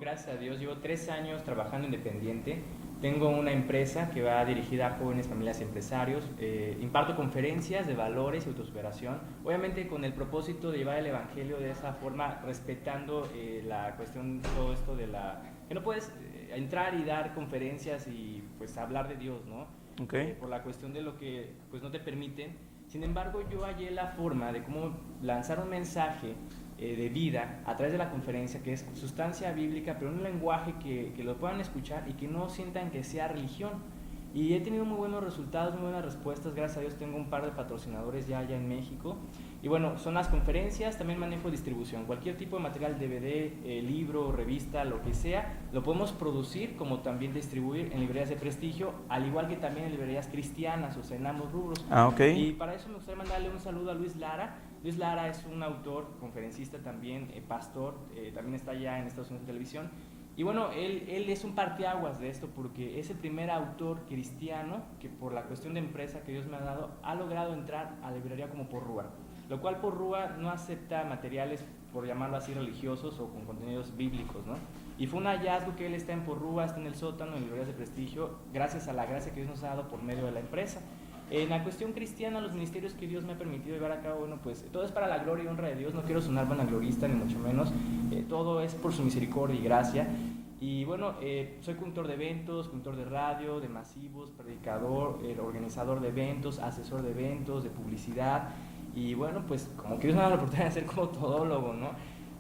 Gracias a Dios, llevo 3 años trabajando independiente. Tengo una empresa que va dirigida a jóvenes, familias y empresarios. Imparto conferencias de valores y autosuperación, obviamente con el propósito de llevar el evangelio de esa forma, respetando la cuestión, todo esto de la que no puedes entrar y dar conferencias y pues hablar de Dios, ¿no? Okay. Por la cuestión de lo que pues no te permiten. Sin embargo, yo hallé la forma de cómo lanzar un mensaje de vida a través de la conferencia, que es sustancia bíblica, pero en un lenguaje que lo puedan escuchar y que no sientan que sea religión. Y he tenido muy buenos resultados, muy buenas respuestas. Gracias a Dios tengo un par de patrocinadores ya en México. Y bueno, son las conferencias, también manejo distribución. Cualquier tipo de material, DVD, libro, revista, lo que sea, lo podemos producir como también distribuir en librerías de prestigio, al igual que también en librerías cristianas, o sea, en ambos rubros. Ok. Y para eso me gustaría mandarle un saludo a Luis Lara. Luis Lara es un autor, conferencista también, pastor, también está allá en Estados Unidos en televisión. Y bueno, él es un parteaguas de esto porque es el primer autor cristiano que por la cuestión de empresa que Dios me ha dado, ha logrado entrar a la librería como Porrúa. Lo cual Porrúa no acepta materiales, por llamarlo así, religiosos o con contenidos bíblicos, ¿no? Y fue un hallazgo que él está en Porrúa, está en el sótano, en librerías de prestigio, gracias a la gracia que Dios nos ha dado por medio de la empresa. En la cuestión cristiana, los ministerios que Dios me ha permitido llevar a cabo, bueno, pues todo es para la gloria y honra de Dios. No quiero sonar vanaglorista ni mucho menos, todo es por su misericordia y gracia. Y bueno, soy conductor de eventos, conductor de radio, de masivos, predicador, organizador de eventos, asesor de eventos, de publicidad. Y bueno, pues como que Dios me ha dado la oportunidad de ser como todólogo, ¿no?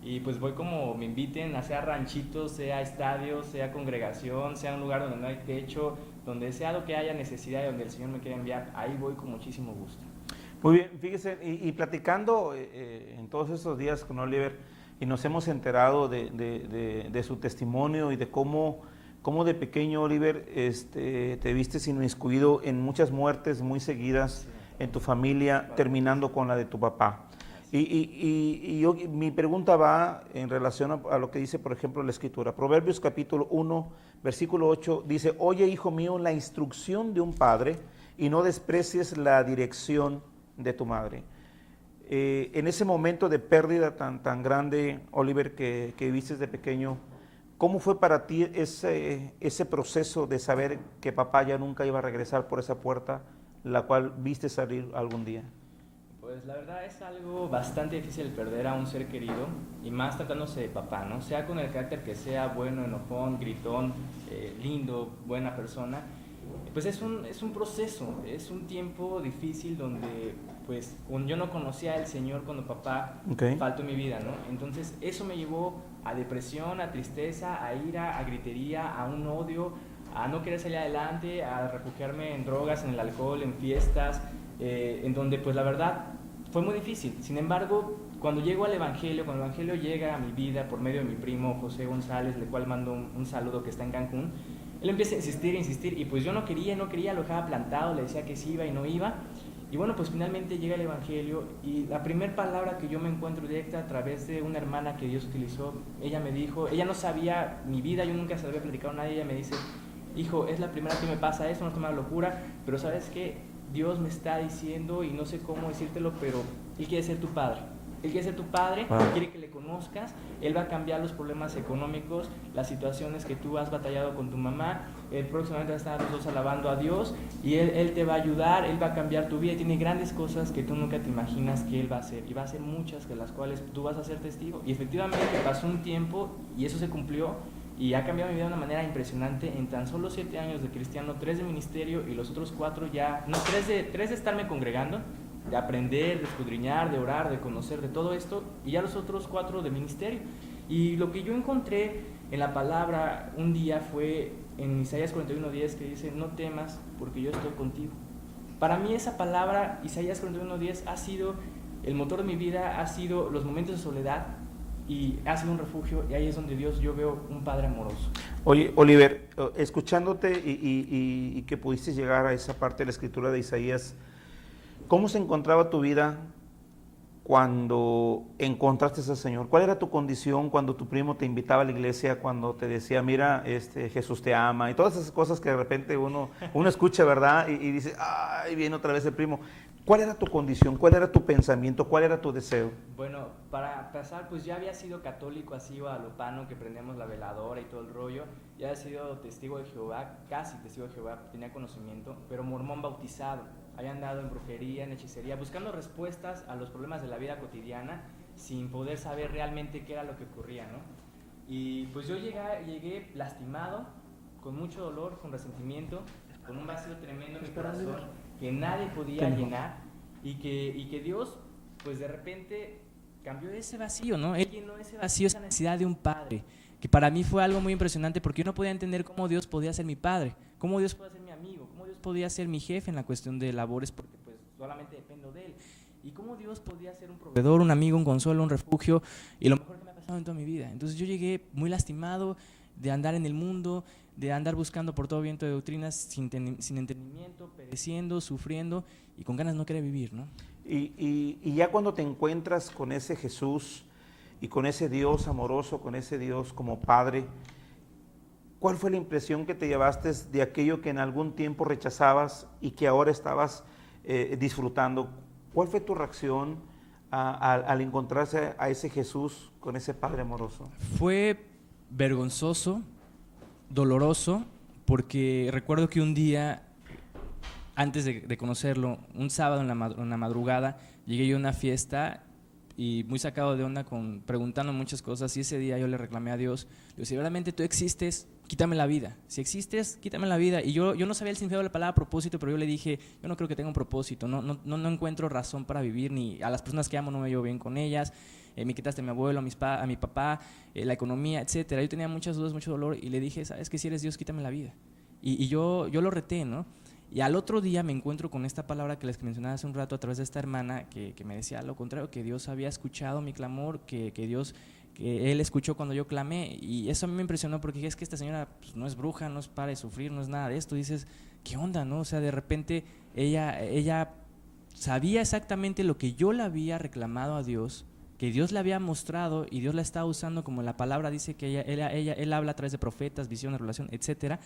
Y pues voy como me inviten, a sea ranchitos, sea estadios, sea congregación, sea un lugar donde no hay techo, donde sea lo que haya necesidad y donde el Señor me quiera enviar, ahí voy con muchísimo gusto. Muy bien, fíjese, y platicando en todos estos días con Oliver, y nos hemos enterado de su testimonio y de cómo de pequeño, Oliver, te viste inmiscuido en muchas muertes muy seguidas en tu familia, terminando con la de tu papá. Mi pregunta va en relación a lo que dice, por ejemplo, la Escritura. Proverbios capítulo 1, versículo 8, dice: oye, hijo mío, la instrucción de un padre y no desprecies la dirección de tu madre. En ese momento de pérdida tan grande, Oliver, que viviste de pequeño, ¿cómo fue para ti ese proceso de saber que papá ya nunca iba a regresar por esa puerta, la cual viste salir algún día? Pues la verdad es algo bastante difícil perder a un ser querido, y más tratándose de papá, ¿no? Sea con el carácter que sea, bueno, enojón, gritón, lindo, buena persona, pues es un proceso, es un tiempo difícil donde pues yo no conocía al Señor cuando papá faltó en mi vida, ¿no? Entonces eso me llevó a depresión, a tristeza, a ira, a gritería, a un odio, a no querer salir adelante, a refugiarme en drogas, en el alcohol, en fiestas, en donde pues la verdad fue muy difícil. Sin embargo, cuando llego al Evangelio, cuando el Evangelio llega a mi vida por medio de mi primo José González, del cual mando un saludo, que está en Cancún, él empieza a insistir, y pues yo no quería, lo dejaba plantado, le decía que sí iba y no iba. Y bueno, pues finalmente llega el Evangelio, y la primera palabra que yo me encuentro directa a través de una hermana que Dios utilizó, ella me dijo, ella no sabía mi vida, yo nunca se lo había platicado a nadie, ella me dice: hijo, es la primera vez que me pasa esto, no es una locura, pero ¿sabes qué? Dios me está diciendo, y no sé cómo decírtelo, pero Él quiere ser tu padre. Él quiere ser tu padre, quiere que le conozcas, Él va a cambiar los problemas económicos, las situaciones que tú has batallado con tu mamá. Próximamente vas a estar los dos alabando a Dios, y él te va a ayudar, Él va a cambiar tu vida, y tiene grandes cosas que tú nunca te imaginas que Él va a hacer, y va a hacer muchas de las cuales tú vas a ser testigo. Y efectivamente pasó un tiempo y eso se cumplió, y ha cambiado mi vida de una manera impresionante. En tan solo 7 años de cristiano, 3 de ministerio y los otros 4 ya, no, 3 de estarme congregando, de aprender, de escudriñar, de orar, de conocer, de todo esto, y ya los otros 4 de ministerio. Y lo que yo encontré en la palabra un día fue en Isaías 41:10, que dice: no temas, porque yo estoy contigo. Para mí esa palabra, Isaías 41:10, ha sido el motor de mi vida, ha sido los momentos de soledad, y ha sido un refugio, y ahí es donde Dios, yo veo un Padre amoroso. Oye, Oliver, escuchándote y que pudiste llegar a esa parte de la Escritura de Isaías, ¿cómo se encontraba tu vida cuando encontraste al Señor? ¿Cuál era tu condición cuando tu primo te invitaba a la iglesia, cuando te decía: mira, Jesús te ama, y todas esas cosas que de repente uno escucha, ¿verdad? Y dice: ay, viene otra vez el primo. ¿Cuál era tu condición? ¿Cuál era tu pensamiento? ¿Cuál era tu deseo? Bueno, para empezar, pues ya había sido católico así guadalupano, que prendemos la veladora y todo el rollo. Ya había sido testigo de Jehová, casi testigo de Jehová, tenía conocimiento, pero mormón bautizado. Había andado en brujería, en hechicería, buscando respuestas a los problemas de la vida cotidiana sin poder saber realmente qué era lo que ocurría, ¿no? Y pues yo llegué lastimado, con mucho dolor, con resentimiento, con un vacío tremendo en mi corazón que nadie podía llenar y que Dios, pues de repente cambió ese vacío, ¿no? Él llenó ese vacío, esa necesidad de un padre, que para mí fue algo muy impresionante porque yo no podía entender cómo Dios podía ser mi padre, cómo Dios podía ser mi amigo, cómo Dios podía ser mi jefe en la cuestión de labores porque pues solamente dependo de Él. Y cómo Dios podía ser un proveedor, un amigo, un consuelo, un refugio y lo mejor que me ha pasado en toda mi vida. Entonces yo llegué muy lastimado de andar en el mundo, de andar buscando por todo viento de doctrinas sin entendimiento, pereciendo, sufriendo y con ganas de no querer vivir, ¿no? Y ya cuando te encuentras con ese Jesús y con ese Dios amoroso, con ese Dios como Padre, ¿cuál fue la impresión que te llevaste de aquello que en algún tiempo rechazabas y que ahora estabas disfrutando? ¿Cuál fue tu reacción al encontrarse a ese Jesús con ese Padre amoroso? Fue vergonzoso, doloroso, porque recuerdo que un día, antes de conocerlo, un sábado en la madrugada, llegué yo a una fiesta y muy sacado de onda, preguntando muchas cosas, y ese día yo le reclamé a Dios, le dije, si realmente tú existes, quítame la vida, si existes, quítame la vida. Y yo no sabía el significado de la palabra propósito, pero yo le dije, yo no creo que tenga un propósito, no encuentro razón para vivir, ni a las personas que amo no me llevo bien con ellas, me quitaste a mi abuelo, a mi papá, la economía, etcétera. Yo tenía muchas dudas, mucho dolor, y le dije, sabes que si eres Dios, quítame la vida. Y yo lo reté, ¿no? Y al otro día me encuentro con esta palabra que les mencionaba hace un rato a través de esta hermana que me decía lo contrario, que Dios había escuchado mi clamor, que Él escuchó cuando yo clamé, y eso a mí me impresionó porque es que esta señora pues, no es bruja, no es para de sufrir, no es nada de esto. Dices, ¿qué onda, no? O sea, de repente ella sabía exactamente lo que yo le había reclamado a Dios, que Dios le había mostrado y Dios la estaba usando, como la palabra dice que él habla a través de profetas, visiones, revelación, etcétera.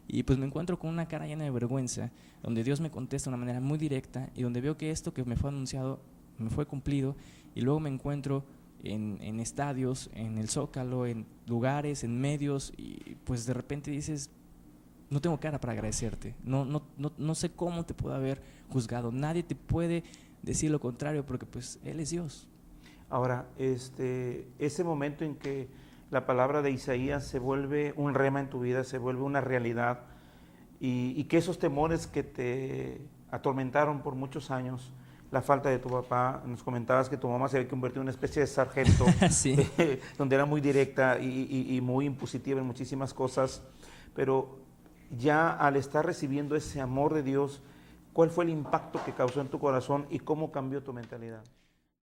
Y pues me encuentro con una cara llena de vergüenza, donde Dios me contesta de una manera muy directa y donde veo que esto que me fue anunciado me fue cumplido, y luego me encuentro en estadios, en el Zócalo, en lugares, en medios, y pues de repente dices, no tengo cara para agradecerte, no sé cómo te puedo haber juzgado, nadie te puede decir lo contrario porque pues Él es Dios. Ahora, ese momento en que la palabra de Isaías se vuelve un rema en tu vida, se vuelve una realidad, y que esos temores que te atormentaron por muchos años, la falta de tu papá, nos comentabas que tu mamá se había convertido en una especie de sargento, Sí. donde era muy directa y muy impositiva en muchísimas cosas, pero ya al estar recibiendo ese amor de Dios, ¿cuál fue el impacto que causó en tu corazón y cómo cambió tu mentalidad?